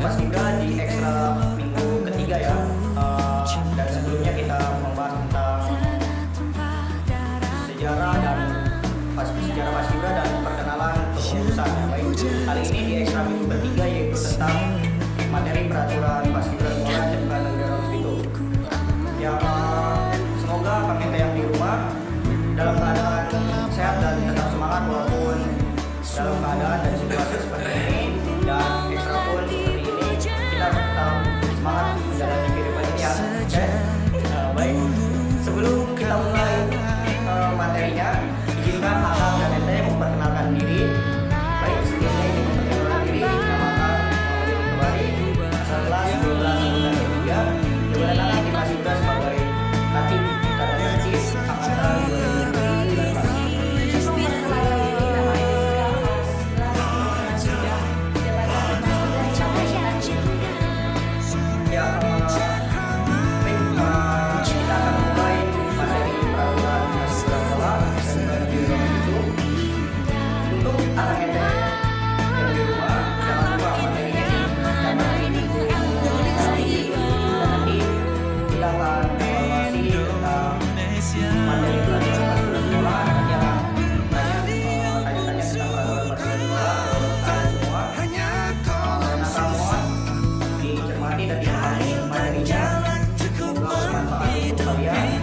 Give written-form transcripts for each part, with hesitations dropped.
Paskibra di ekstra minggu ketiga ya. Dan sebelumnya kita membahas tentang sejarah Paskibra dan perkenalan kepengurusan ya. Baik, kali ini di ekstra minggu ketiga yaitu tentang materi peraturan Paskibra sekolah SMK Negeri Rauh Bitung. Yang semoga kami yang di rumah dalam keadaan sehat dan tetap semangat walaupun dalam keadaan dan situasi seperti ini, dan ekstra pun seperti ini kita tetap semangat menjalani kehidupan ini ya. Baik, sebelum kita mulai materinya, izinkan Akang dan Ente memperkenalkan diri. Baik, sebelumnya ini memperkenalkan diri, namakan Muhammad Kembali, asal kelas 12 dan 3, jabatan Akang di Paskibra sebagai Katib Kadastis Angkatan 2019. Kita akan mulai materi peraturan Paskibra sekolah SMK Negeri Rauh Bitung. Untuk anak-anak yang di rumah, jangan lupa materinya karena ini nanti kita akan evaluasi tentang materi peraturan Paskibra sekolah. Nanti akan tanya-tanya tentang peraturan Paskibra sekolah semua. Nah, mohon dicermati dan dipahami materinya. Semoga bermanfaat untuk kalian.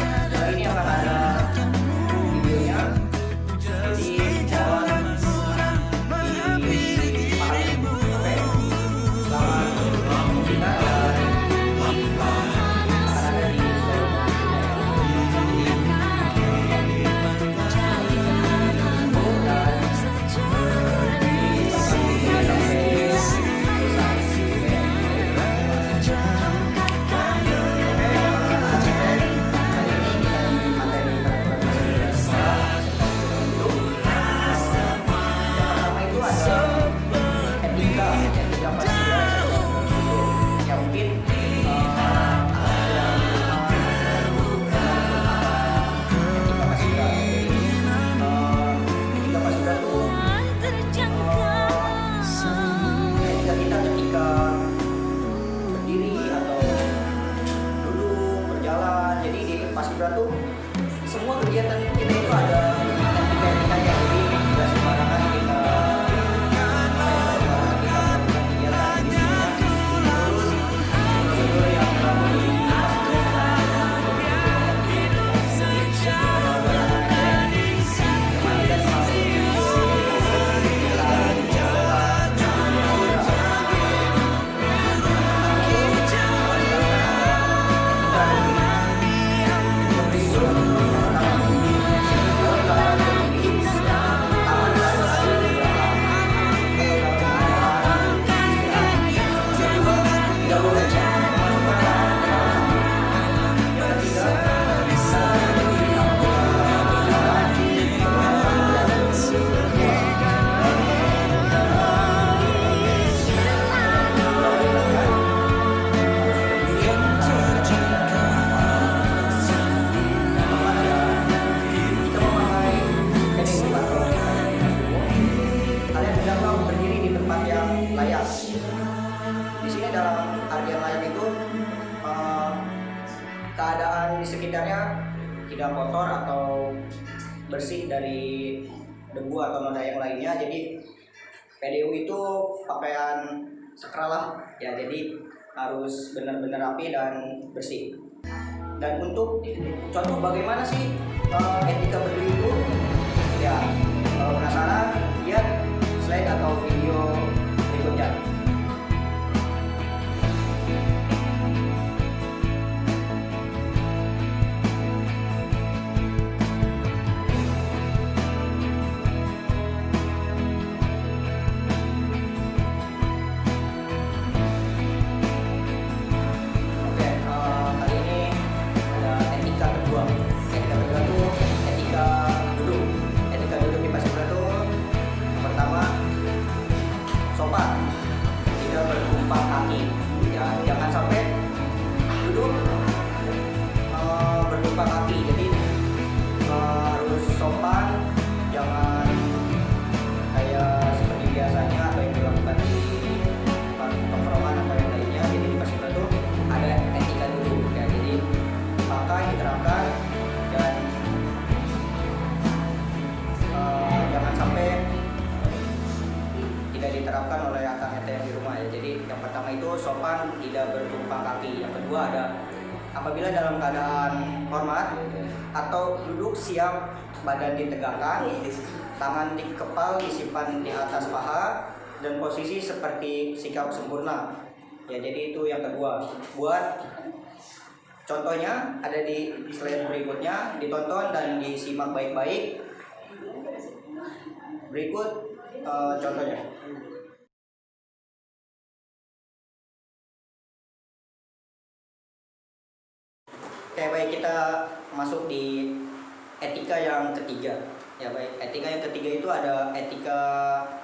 Dan kali ini akan ada videonya, jadi mohon dipahami. Oke, selamat menyaksikan dan akan ada di Paskibra tuh semua kegiatan kita itu ada etika-etikanya, jadi nggak sembarangan kita melakukan kegiatan di sini. Terus yang berlaku di keadaan di sekitarnya tidak kotor atau bersih dari debu atau noda yang lainnya. Jadi PDU itu pakaian sakral lah ya, jadi harus benar-benar rapi dan bersih. Dan untuk contoh bagaimana sih etika berdiri itu ya, kalau penasaran lihat slide atau video berikutnya. Etika duduk di Paskibra itu tidak diterapkan oleh akang ete yang di rumah ya. Jadi yang pertama itu sopan tidak bertumpang kaki. Yang kedua ada apabila dalam keadaan hormat atau duduk siap badan ditegakkan, tangan dikepal disimpan di atas paha dan posisi seperti sikap sempurna. Ya, jadi itu yang kedua. Buat contohnya ada di slide berikutnya, ditonton dan disimak baik-baik. Berikut contohnya. Oke, baik, kita masuk di etika yang ketiga. Ya baik, etika yang ketiga itu ada etika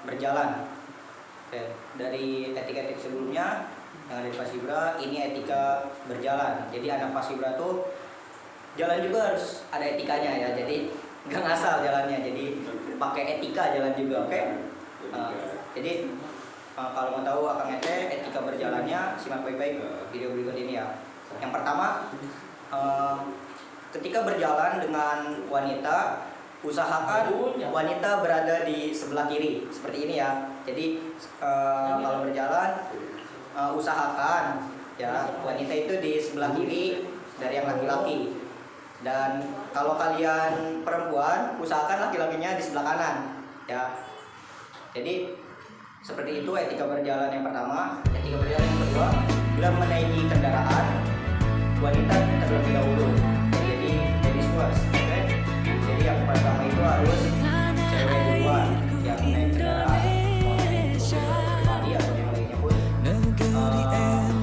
berjalan. Oke, dari etika-etika sebelumnya yang ada di Paskibra, ini etika berjalan. Jadi anak Paskibra tuh jalan juga harus ada etikanya ya. Jadi nggak ngasal jalannya. Jadi pakai etika jalan juga, oke? Jadi kalau mau tahu akang ete etika berjalannya, simak baik-baik video berikut ini ya. Yang pertama, ketika berjalan dengan wanita, usahakan wanita berada di sebelah kiri seperti ini ya. Jadi kalau berjalan usahakan ya wanita itu di sebelah kiri dari yang laki-laki, dan kalau kalian perempuan usahakan laki-lakinya di sebelah kanan ya. Jadi seperti itu etika berjalan yang pertama. Etika berjalan yang kedua, bila menaiki kendaraan, wanita terlebih dahulu. Jadi ladies first, oke? Jadi yang pertama itu harus cewek duluan yang naik kendaraan, mau naik pribadi atau yang lainnya pun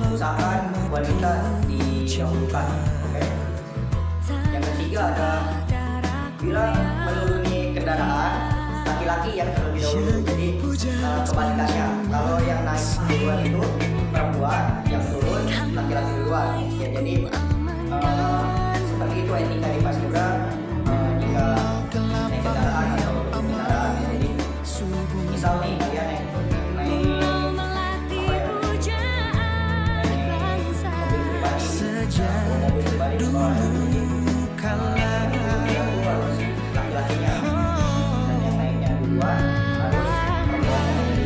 usahakan wanita didahulukan, oke? Yang ketiga ada bila menuruni kendaraan, laki-laki yang terlebih dahulu. Jadi kebalikannya, kalau yang naik duluan itu perempuan, yang turun laki-laki duluan ya. Jadi seperti itu etika di Paskibra jika naik kendaraan atau kendaraan. Jadi misal nih kalian naik mobil pribadi sekolah, harus laki-lakinya, dan yang naiknya duluan harus perempuan. Jadi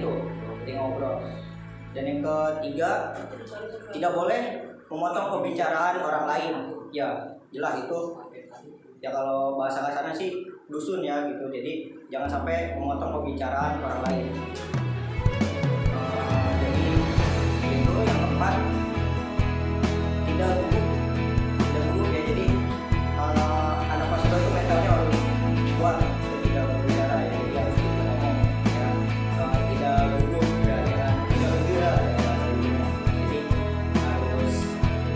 itu, jadi ngobrol. Dan yang ketiga, tidak boleh memotong pembicaraan orang lain. Ya jelas itu ya, kalau bahasa kasarnya sih dusun ya gitu. Jadi jangan sampai memotong pembicaraan orang lain. Jadi itu yang keempat, tidak gugup ya. Jadi anak mahasiswa itu mentalnya harus kuat untuk tidak berbicara ya. Jadi harus bisa ngomong ya, tidak gugup ya, tidak berbicara ya bahasa Indonesia. Jadi harus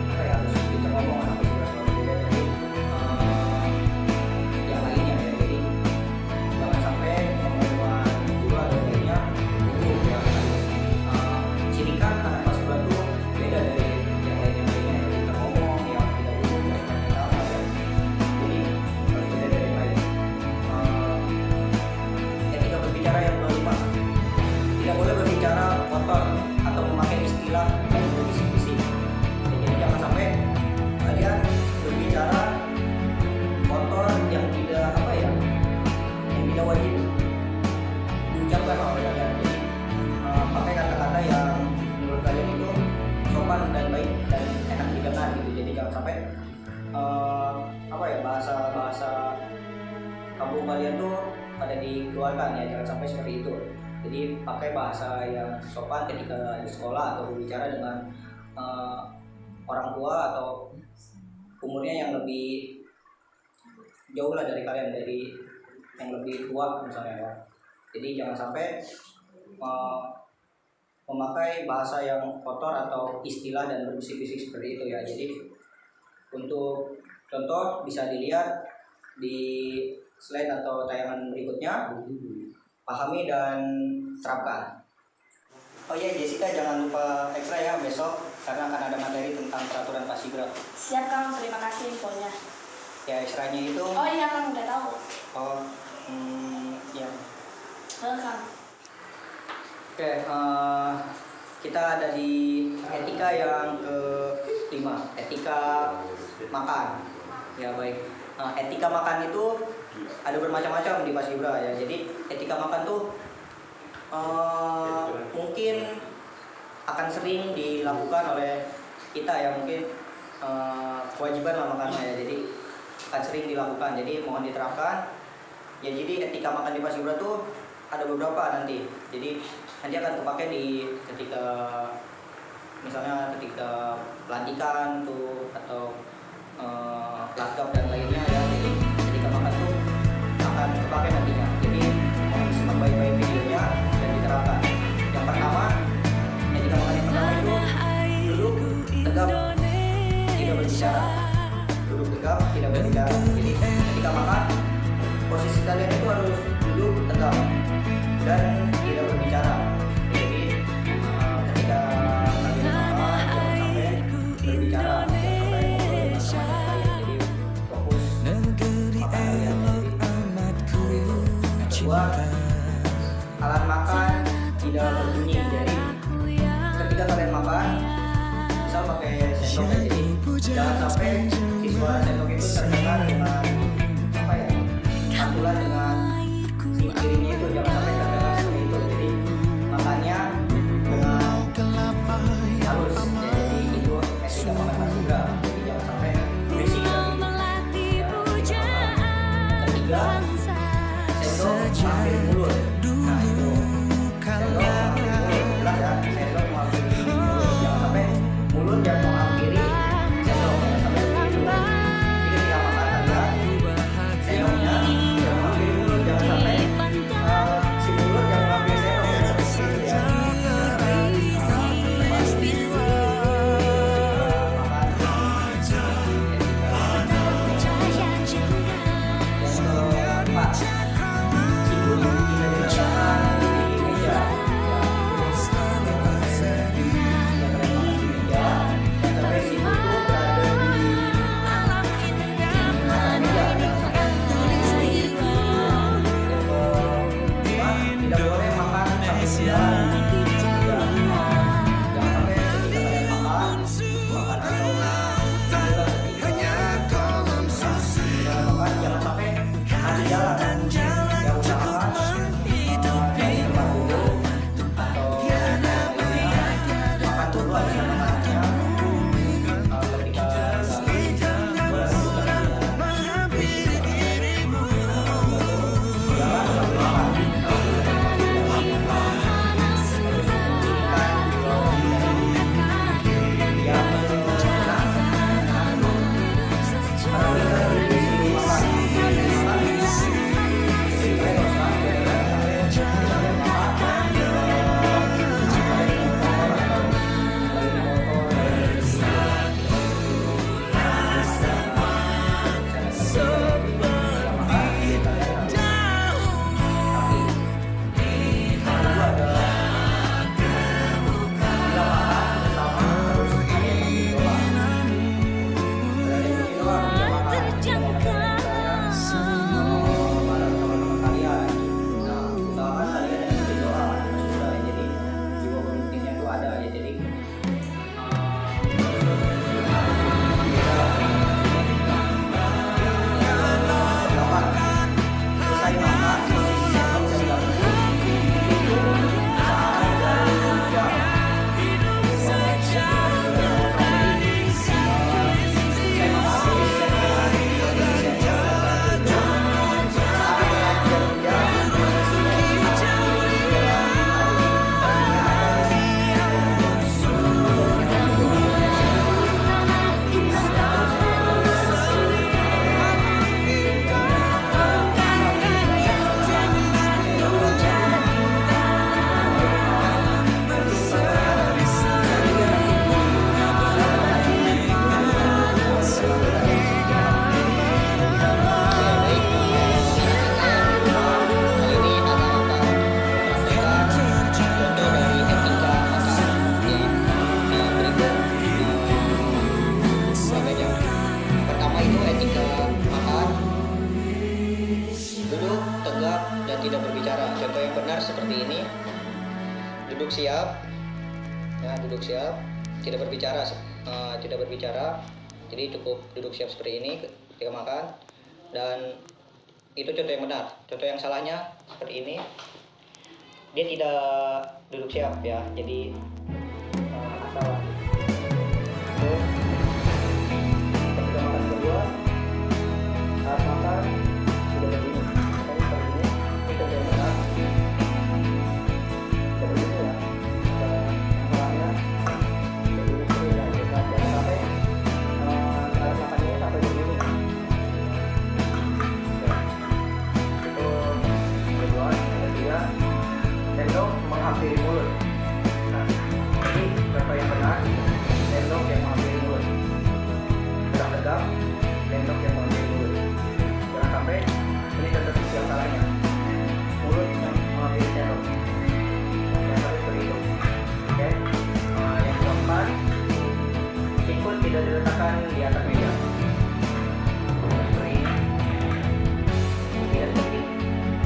apa ya, harus bisa ngomong anak mahasiswa berbeda dari yang lainnya ya. Jadi jangan sampai membuat guru atau lainnya gugup ya. Sini kan anak mahasiswa itu beda dari yang lainnya yang bisa ngomong, yang tidak gugup ya, seperti apa ya. Jadi harus beda dari yang lain. Etika berbicara yang kelima, tidak boleh berbicara kotor atau memakai istilah yang berbisik-bisik. Jadi jangan sampai kalian berbicara kotor yang tidak apa ya, yang tidak wajib diucapkan oleh kalian. Jadi pakai kata-kata yang menurut kalian itu sopan dan baik dan enak didengar gitu. Jadi jangan sampai apa ya, bahasa kampung kalian tuh pada dikeluarkan ya, jangan sampai seperti itu. Jadi pakai bahasa yang sopan ketika di sekolah atau berbicara dengan orang tua atau umurnya yang lebih jauh lah dari kalian, dari yang lebih tua misalnya ya. Jadi jangan sampai memakai bahasa yang kotor atau istilah dan berbisik-bisik seperti itu ya. Jadi untuk contoh bisa dilihat di slide atau tayangan berikutnya. Pahami dan terapkan. Oh iya Jessica, jangan lupa ekstra ya besok karena akan ada materi tentang peraturan Paskibra. Siap Kang, terima kasih infonya. Ya ekstranya itu. Oh iya Kang, udah tahu. Oh ya. Kang. Oke, kita ada di etika yang ke-5, etika makan. Ya baik. Etika makan itu ada bermacam-macam di Paskibra ya. Jadi etika makan tuh mungkin akan sering dilakukan oleh kita ya, mungkin kewajiban lah makannya ya. Jadi akan sering dilakukan. Jadi mohon diterapkan. Ya jadi etika makan di Paskibra tuh ada beberapa nanti. Jadi nanti akan terpakai di ketika misalnya ketika pelantikan tuh atau lagap dan lainnya ya. Jadi ketika makan tuh akan terpakai nantinya. Jadi mohon disimak baik-baik videonya dan diterapkan. Yang pertama, etika makan yang pertama itu duduk tegap, tidak berbicara. Duduk tegap, tidak berbicara. Jadi ketika makan, posisi kalian itu harus duduk tegap dan tidak berbicara. Jadi ketika kalian makan, jangan sampai berbicara, jangan sampai ngobrol dengan teman kalian. Jadi fokus makan kalian. Yang kedua, alat makan tidak berbunyi. Jadi ketika kalian makan, misal pakai sendok ya, jadi jangan sampai si suara sendok itu terdengar dengan apa ya, pantulan dengan si piringnya itu, jangan sampai terdengar seperti itu. Jadi makannya dengan halus ya. Jadi itu etika makan Paskibra. Jadi jangan sampai berisik lagi ya, etika makan. Ketiga, sendok mampir mulut. Nah itu sendok mampir mulut, jelas ya, sendok mampir mulut. Jangan sampai mulut yang menghampiri sendok, jangan sampai begitu. dulu habiskan makanannya. Ketika boleh menunjukkan jalan sambil makan. Tidak berbicara. Contoh yang benar seperti ini. Duduk siap, ya, duduk siap, tidak berbicara, tidak berbicara. Jadi cukup duduk siap seperti ini ketika makan. Dan itu contoh yang benar. Contoh yang salahnya seperti ini. Dia tidak duduk siap, ya. Jadi asal ketika makan kedua, saat makan sudah begini. Sendok menghampiri mulut. Nah, ini contoh yang benar. Sendok yang menghampiri mulut. Tegak-tegak, sendok yang menghampiri mulut. Jangan sampai ini contoh yang salahnya. Mulut yang menghampiri sendok. Jangan sampai seperti itu. Oke. Yang keempat, sikut tidak diletakkan di atas meja. Seperti ini. Tidak seperti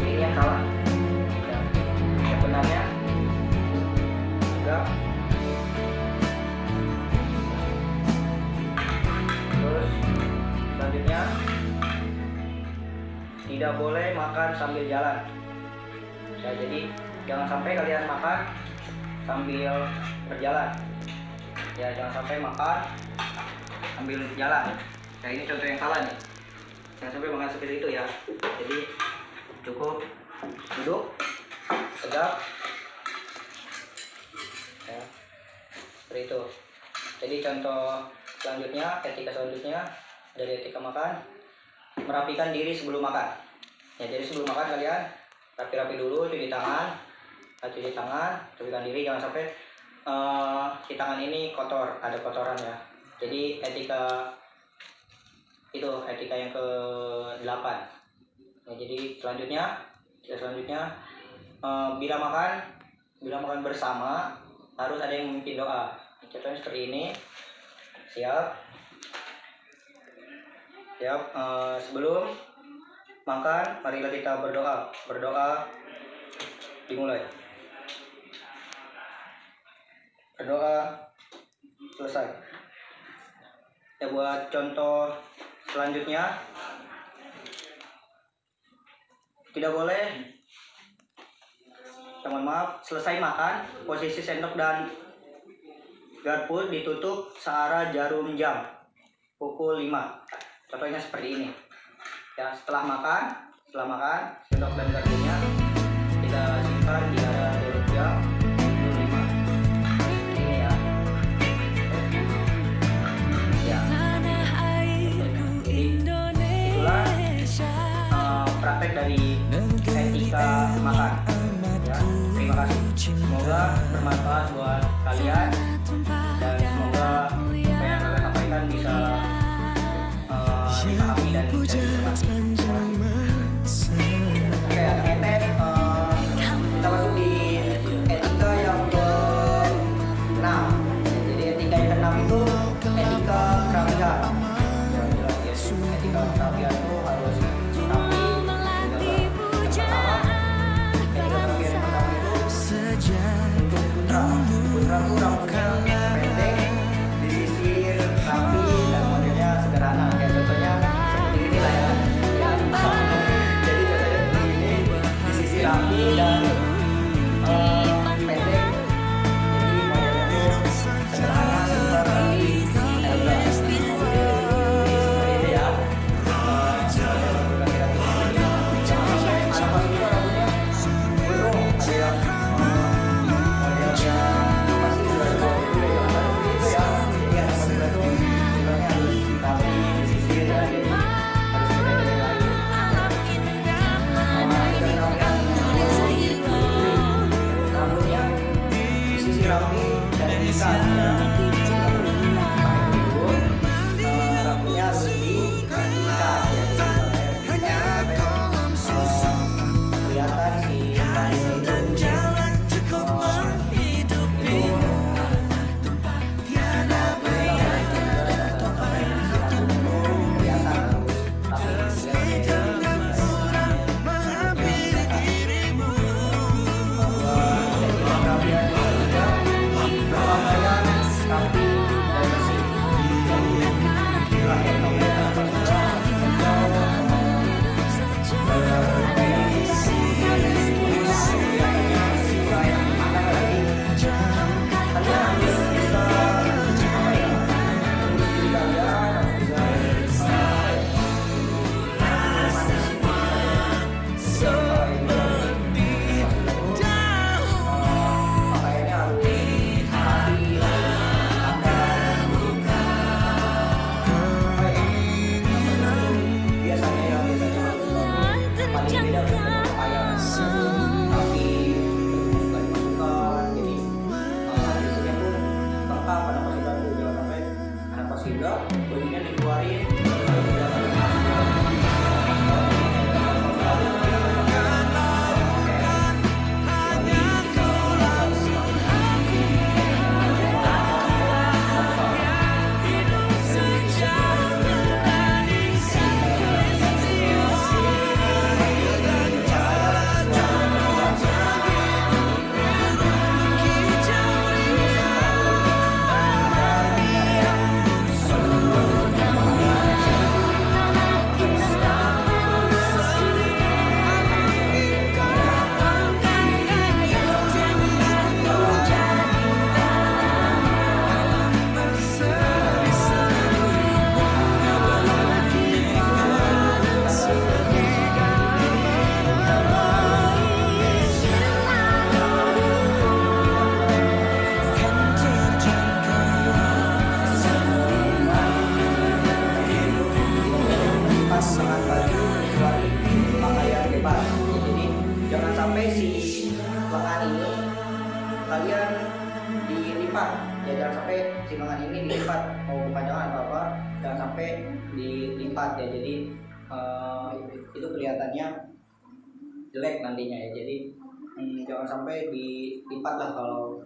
ini yang salah. Sebenarnya enggak. Terus selanjutnya tidak boleh makan sambil jalan, ya. Jadi jangan sampai kalian makan sambil berjalan, ya. Jangan sampai makan sambil jalan. Nah, ini contoh yang salah nih. Jangan sampai makan seperti itu, ya. Jadi cukup duduk tegak, ya, seperti itu. Jadi contoh selanjutnya, etika selanjutnya dari etika makan, merapikan diri sebelum makan, ya. Jadi sebelum makan kalian rapi-rapi dulu, cuci tangan, rapikan diri, jangan sampai di tangan ini kotor, ada kotoran, ya. Jadi etika itu etika yang ke-8, ya. Jadi selanjutnya bila makan bersama harus ada yang memimpin doa. Contohnya seperti ini. Siap. Sebelum makan, marilah kita berdoa. Berdoa dimulai. Berdoa selesai. Ya, buat contoh selanjutnya, tidak boleh, mohon maaf, selesai makan posisi sendok dan Garpu ditutup searah jarum jam pukul 5. Contohnya seperti ini. Ya, setelah makan, sendok dan garpunya kita simpan di arah jarum jam pukul 5. Ini ya. Ya. Jadi itulah praktek dari etika makan. Ya, terima kasih. Semoga bermanfaat buat kalian dan semoga apa yang kalian sampaikan bisa dipahami dan bisa dicermati. Oke, ada etes. Kita masuk di etika yang ke-6. Jadi etika yang ke-6 itu etika kerapian. Yang jelas ya, etika kerapian itu harus rapi. Putra itu rambutnya pendek, disisir rapi dan modelnya sederhana. Kayak contohnya seperti ini lah ya. Jadi contohnya seperti ini, disisir rapi dan pendek. Jadi modelnya itu sederhana, simple, rapi, elegant. Seperti ini ya. Jangan sampai ada pas itu rambutnya gondrong, ada yang rambutnya harus diikat ya, kelihatan si bajunya dikeluarin. Jangan sampai si lengan ini kalian dilipat ya, jangan sampai si lengan ini dilipat, mau kepanjangan apa jangan sampai dilipat ya, jadi itu kelihatannya jelek nantinya ya. Jadi jangan sampai dilipat lah kalau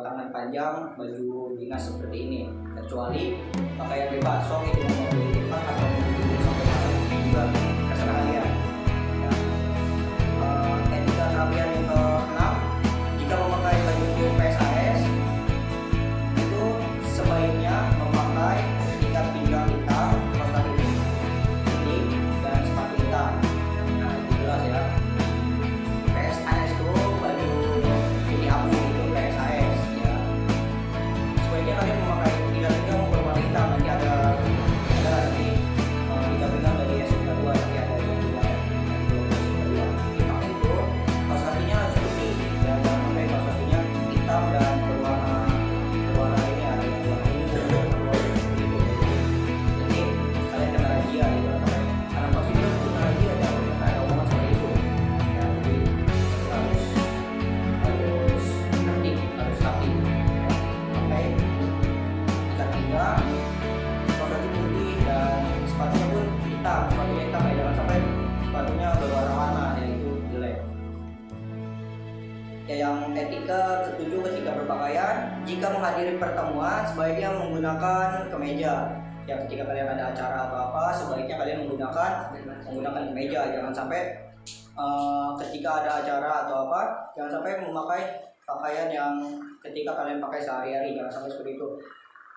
tangan panjang baju dinas seperti ini, kecuali pakaian bebas, sok itu mau dilipat atau mau sampai mana juga terserah kalian. Etika kerapian yang ke-6, jika memakai baju PSAS itu sebaiknya memakai ikat pinggang hitam, kaos kaki putih dan sepatu hitam. Nah itu jelas ya. PSAS itu baju ini abu itu PSAS ya. Sebaiknya kalian memakai tidak pinggang berwarna hitam, nanti ada nanti tidak pinggang dari SMK2 nanti ada yang dua SMK2. Pakai itu kaos kakinya seperti ya, jangan sampai kaos kakinya hitam dan berwarna ini ada yang warna ungu seperti itu. Jadi kalian kena razia gitu, sampai anak pas itu kena razia ya, ada omongan seperti itu. Ya, jadi harus tertib, harus rapi. Ya, pakai ikat pinggang, kaos kaki putih dan sepatunya pun hitam, sepatunya hitam ya, jangan sampai sepatunya berwarna-warna ya, itu jelek. Ya, yang etika ketujuh ketika berpakaian, jika menghadiri pertemuan sebaiknya menggunakan kemeja. Ya, ketika kalian ada acara atau apa, sebaiknya kalian menggunakan kemeja. Jangan sampai ketika ada acara atau apa, jangan sampai memakai pakaian yang ketika kalian pakai sehari-hari, jangan sampai seperti itu.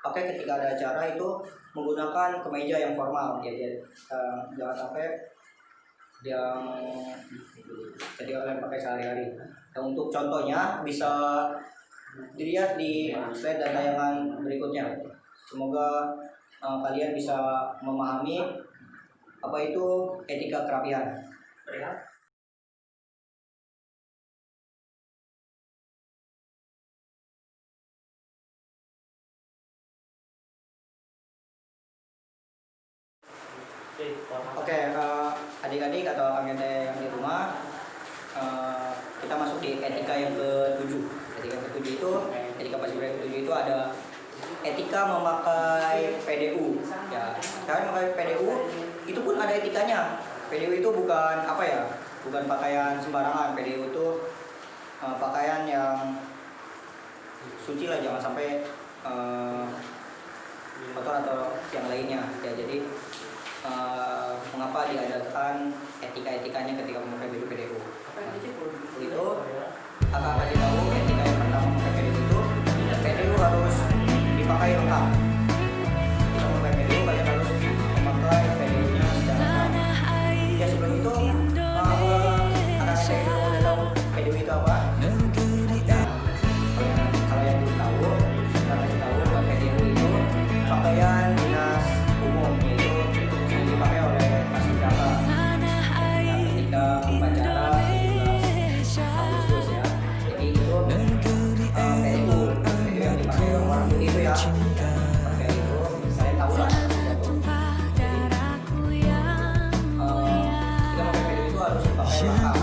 Pakai ketika ada acara itu menggunakan kemeja yang formal ya, jangan sampai yang ketika kalian pakai sehari-hari. Dan untuk contohnya bisa dilihat di slide dan tayangan berikutnya. Semoga kalian bisa memahami apa itu etika kerapihan. Oke, adik-adik atau kalian yang di rumah, kita masuk di etika yang ketujuh. Etika ketujuh itu, etika paskibraka yang ketujuh itu ada etika memakai PDU. Ya, kalian memakai PDU itu pun ada etikanya. PDU itu bukan apa ya, bukan pakaian sembarangan. PDU itu pakaian yang suci lah, jangan sampai kotor atau yang lainnya. Ya, jadi mengapa diadakan etika-etikanya ketika memakai baju PDU. Itu akan kasih tahu etika yang pertama memakai PDU itu, PDU harus dipakai lengkap. Kita memakai PDU, kalian harus memakai PDU-nya secara lengkap. Ya, sebelum itu anak saya itu udah tahu PDU itu apa. Kalau yang belum tahu, kita kasih tahu bahwa PDU itu pakaian dinas umum, yaitu yang dipakai oleh paskibraka ketika upacara 17 Agustus ya. Jadi itu PDU yang dipakai orang putih itu ya. Pakai itu kalian tahu lah. Kita pakai PDU itu harus dipakai lengkap.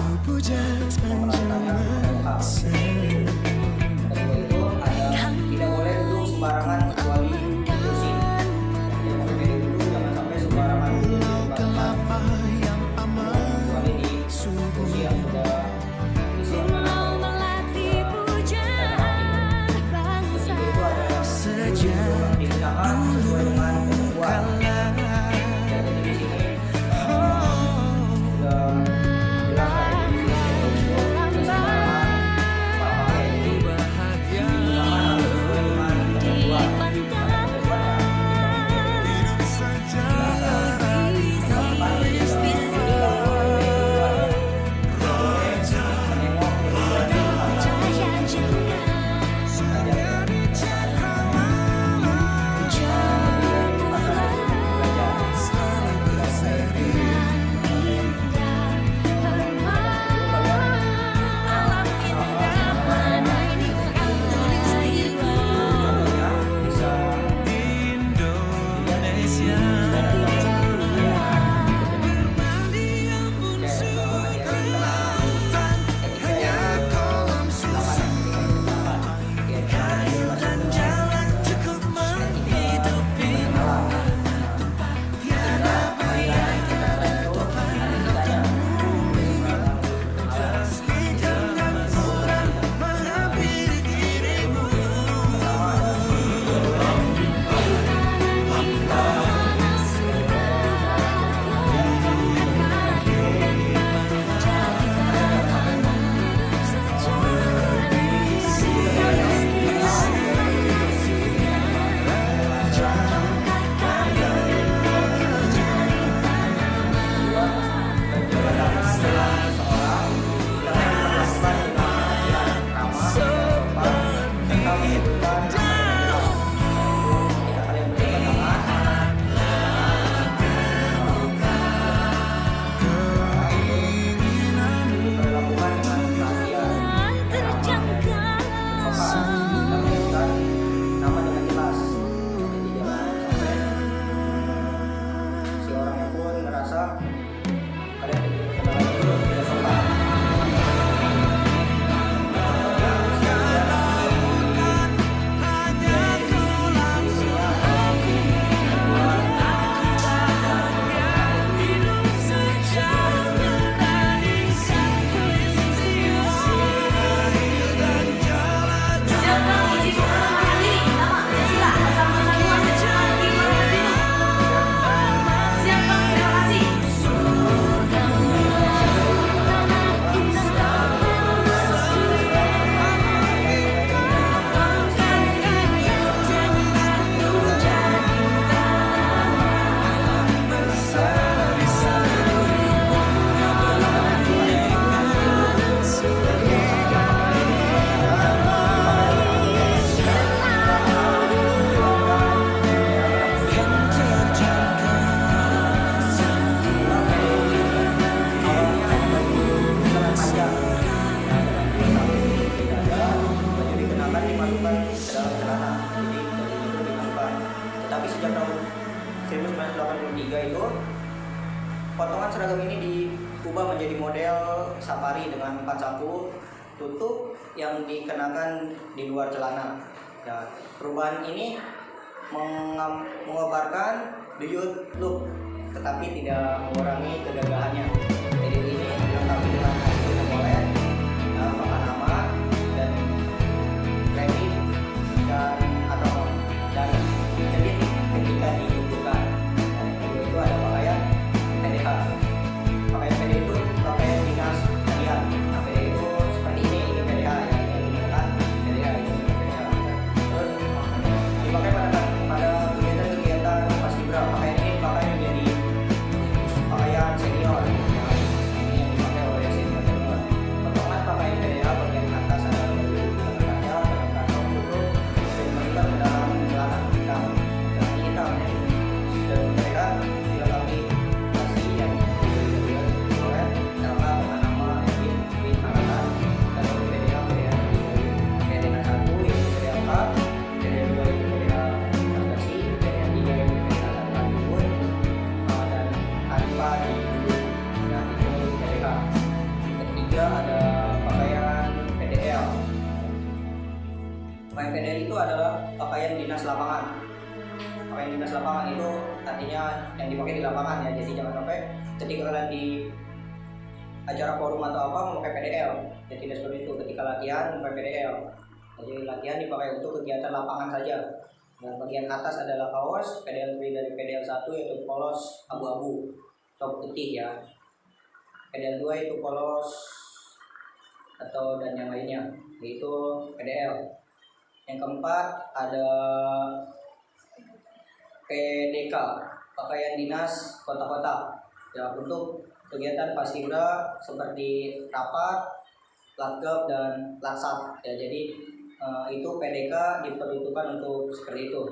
Peralatannya lengkap. Kedua itu ada tidak boleh duduk sembarangan kecuali di kursi. Jadi pakai PDU itu jangan sampai sembarangan duduk di tempat kecuali di kursi yang sudah disiapkan. Itu ada yang digunakan sesuai dengan ketentuan. Ya, jadi di sini sudah jelas lah di sini untuk sembarangan pakai. Digunakan harus sesuai dengan ketentuan. tapi sejak tahun 1983 itu potongan seragam ini diubah menjadi model safari dengan 4 saku tutup yang dikenakan di luar celana. Ya, perubahan ini mengobarkan the youth look tetapi tidak mengurangi kegagahannya. Jadi ini dilengkapi dengan hasil polet, papan nama dan kredit dan jadi ketika dibutuhkan. Itu ada pakaian PDH. Pakaian PDH itu pakaian dinas harian. Nah, PDH itu seperti ini PDH yang digunakan PDH ini PDH. Terus dipakai pada kegiatan-kegiatan paskibra. Pakaian ini dipakai menjadi pakaian senior. Ini yang dipakai oleh senior. Potongan pakaian PDH bagian atas ada baju kaca dalam kantong tutup dan dimasukkan ke dalam celana hitam. Dan mereka dilengkapi nasi yang oleh nama nama Edwin angkatan dan PDH PDH 1 yaitu PDH 4, PDH 2 itu PDH Kasasi, PDH 3 itu PDH Tanjung dan tanpa di dan itu PDH. Ketiga ada pakaian PDL. Pakaian PDL itu adalah pakaian dinas lapangan. Pakaian dinas lapangan itu artinya yang dipakai di lapangan ya, jadi jangan sampai ketika kalian di acara forum atau apa memakai PDL, ya tidak seperti itu. Ketika latihan memakai PDL, jadi latihan dipakai untuk kegiatan lapangan saja. Dan bagian atas adalah kaos PDL dari PDL 1 yaitu polos abu-abu atau putih ya, PDL 2 itu polos atau dan yang lainnya yaitu PDL. Yang keempat ada PDK, pakaian dinas kota-kota ya, untuk kegiatan paskibra seperti rapat, latgab dan latsat ya. Jadi itu PDK diperuntukkan untuk seperti itu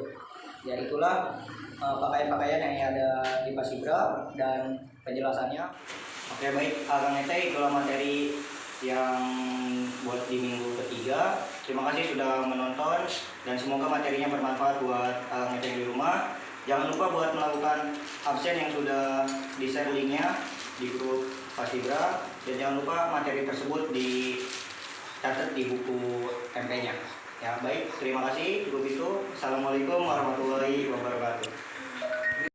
ya. Itulah pakaian-pakaian yang ada di paskibra dan penjelasannya. Oke baik, Kang Nete, itulah materi yang buat di minggu ketiga. Terima kasih sudah menonton dan semoga materinya bermanfaat buat Kang Nete di rumah. Jangan lupa buat melakukan absen yang sudah di-share linknya di grup paskibra, dan jangan lupa materi tersebut dicatat di buku MP-nya. Ya baik, terima kasih. Cukup itu. Assalamualaikum warahmatullahi wabarakatuh.